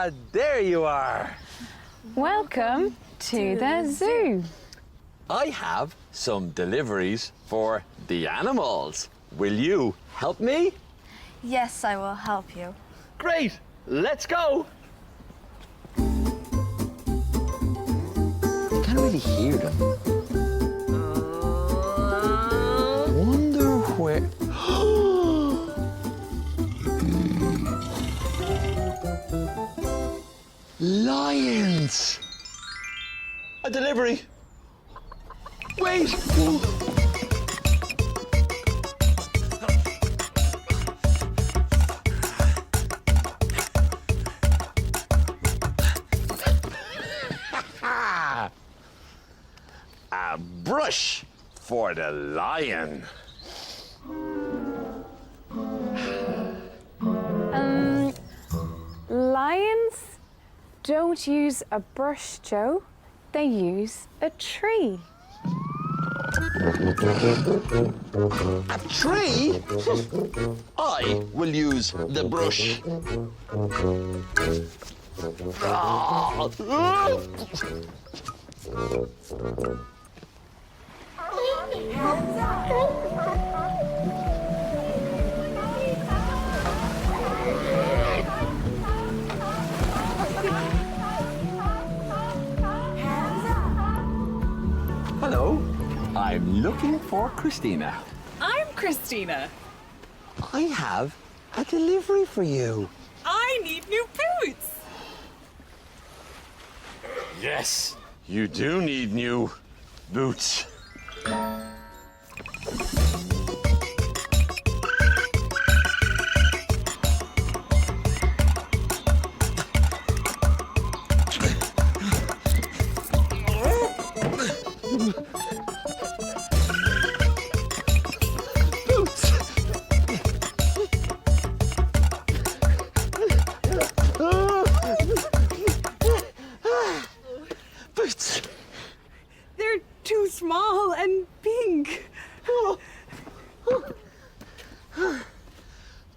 Ah, there you are. Welcome to the zoo. I have some deliveries for the animals. Will you help me? Yes, I will help you. Great, let's go. I can't really hear them. Wonder where... Lions! A delivery. Wait! A brush for the lion. Lions don't use a brush, Joe. They use a tree. A tree? I will use the brush. Hello, I'm looking for Christina. I'm Christina. I have a delivery for you. I need new boots. Yes, you do need new boots. Boots. They're too small and pink.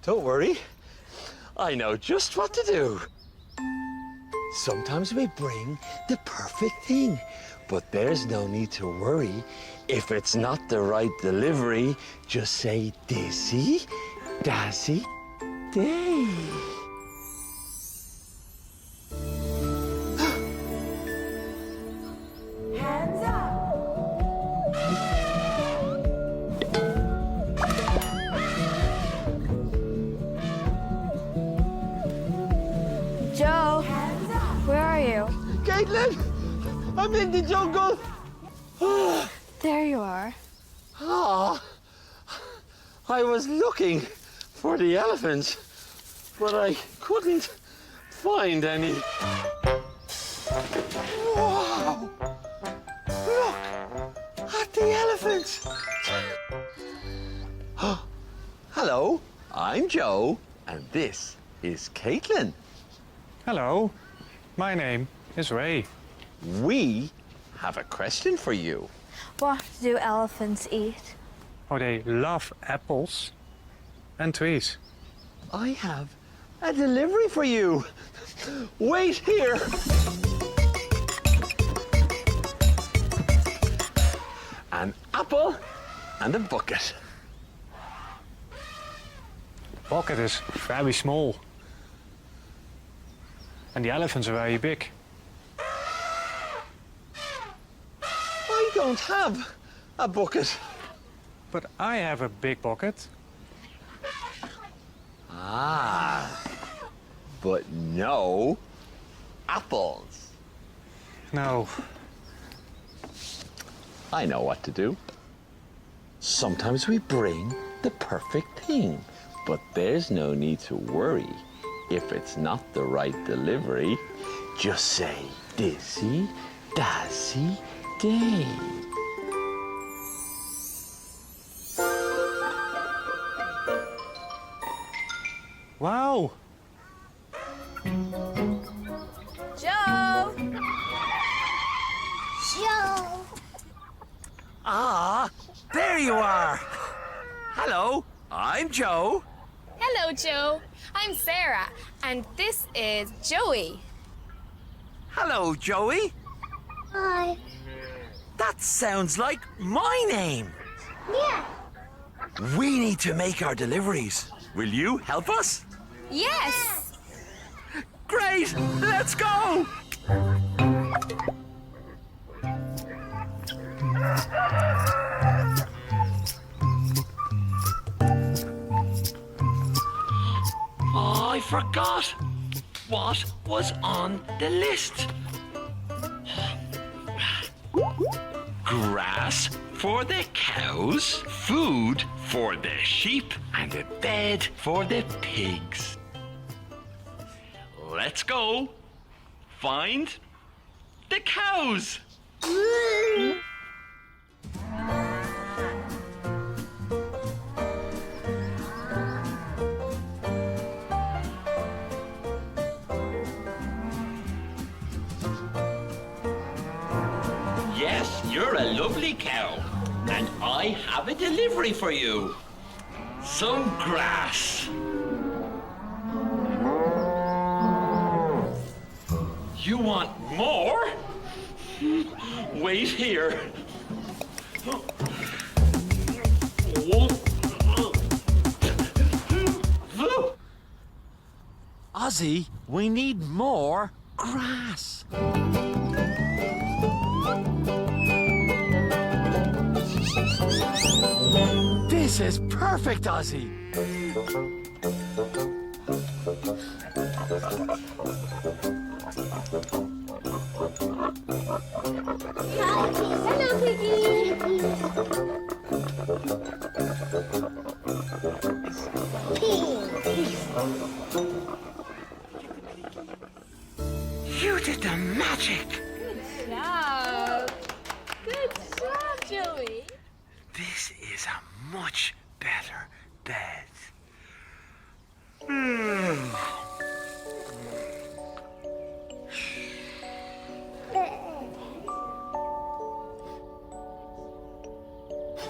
Don't worry, I know just what to do. Sometimes we bring the perfect thing, but there's no need to worry. If it's not the right delivery, just say Dizzy, Dazzy, Day. Hands up. Joe, where are you? Caitlin, I'm in the jungle. There you are. Ah, I was looking for the elephants, but I couldn't find any. Wow! Look at the elephants. Hello, I'm Joe, and this is Caitlin. Hello, my name is Ray. We have a question for you. What do elephants eat? Oh, they love apples and trees. I have a delivery for you. Wait here. An apple and a bucket. Bucket is very small. And the elephants are very big. I don't have a bucket. But I have a big bucket. Ah, but no apples. No. I know what to do. Sometimes we bring the perfect thing, but there's no need to worry. If it's not the right delivery, just say Dizzy, Dazzy, Day. Wow! Joe! Joe! Ah, there you are. Hello, I'm Joe. Hello, Hello, Joe. I'm Sarah, and this is Joey. Hello, Joey. Hi. That sounds like my name. Yeah. We need to make our deliveries. Will you help us? Yes. Great! Let's go! Oh, I forgot. What was on the list? Grass for the cows, food for the sheep, and a bed for the pigs. Let's go. Find the cows. Yes, you're a lovely cow, and I have a delivery for you. Some grass. You want more? Wait here. Ozzy, we need more grass. This is perfect, Ozzy. Hello, Piggy. You did the magic. Good job, Joey. This is a much better bed.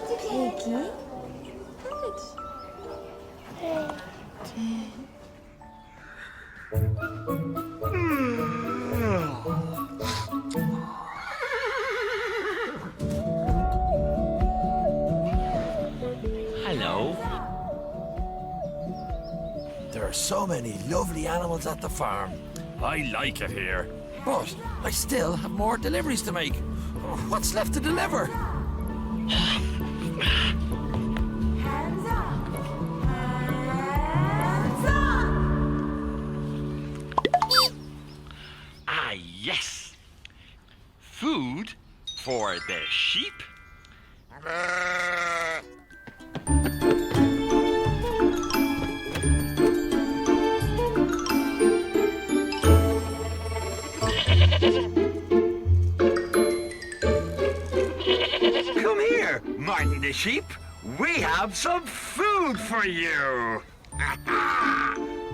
Piggy. Hello. There are so many lovely animals at the farm. I like it here. But I still have more deliveries to make. What's left to deliver? Hands up. Hands up. Ah, yes. Food for the sheep. Come here, Martin the sheep. We have some food for you.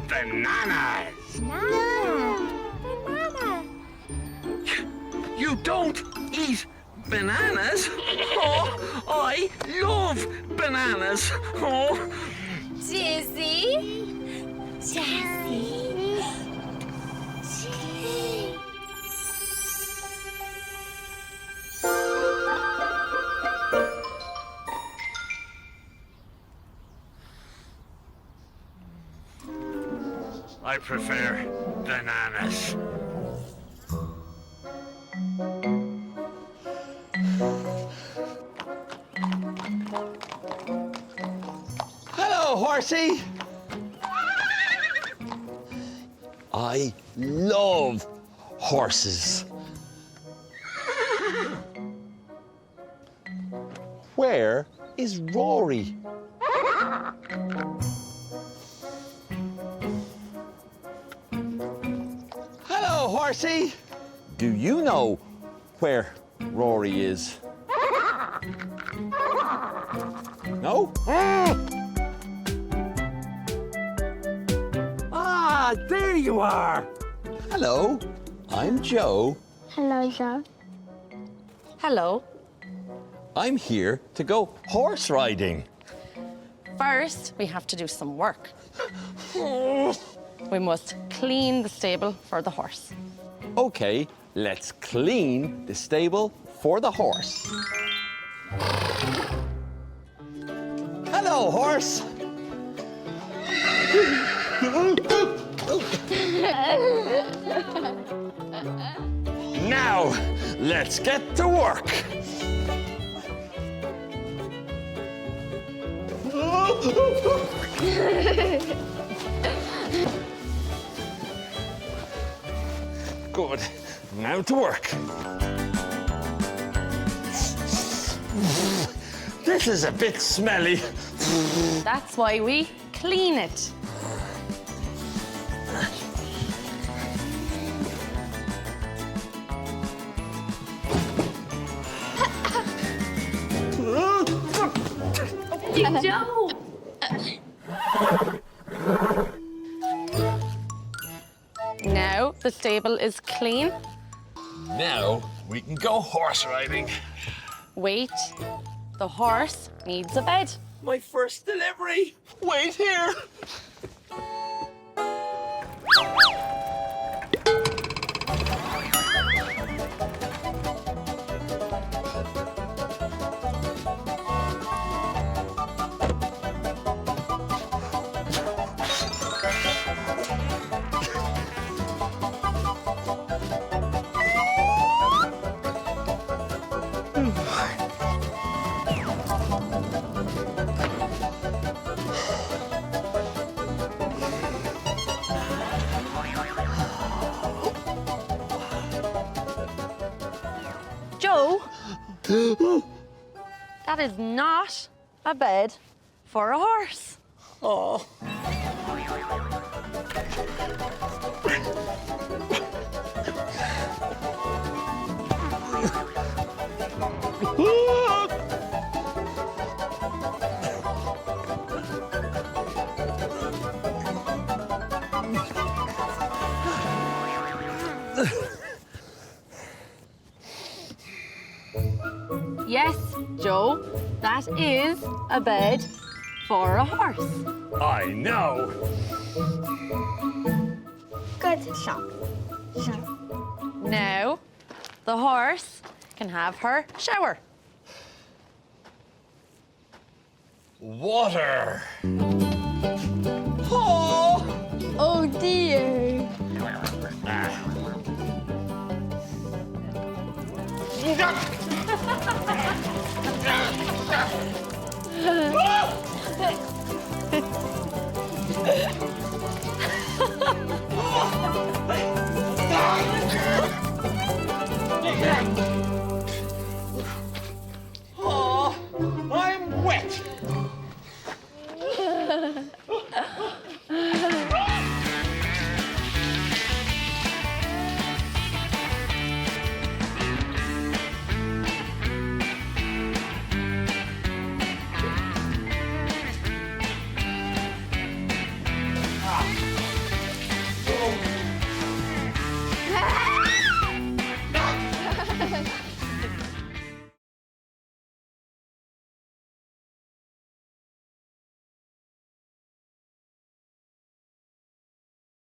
Bananas. Banana. You don't eat bananas? Oh, I love bananas. Oh, Dizzy. Jazzy. I prefer bananas. Hello, horsey. I love horses. Where is Rory? Hello, horsey. Do you know where Rory is? No? Ah, there you are. Hello, I'm Joe. Hello, Joe. Hello. I'm here to go horse riding. First, we have to do some work. We must clean the stable for the horse. Okay, let's clean the stable for the horse. Hello, horse. Now, let's get to work. Good. Now to work. This is a bit smelly. That's why we clean it. Joe! Now the stable is clean. Now we can go horse riding. Wait, the horse needs a bed. My first delivery. Wait here. Joe, that is not a bed for a horse. Oh. Yes, Joe, that is a bed for a horse. I know. Good shot. Shot. Now, the horse can have her shower. Water. Oh. Oh dear. Oh, I'm wet.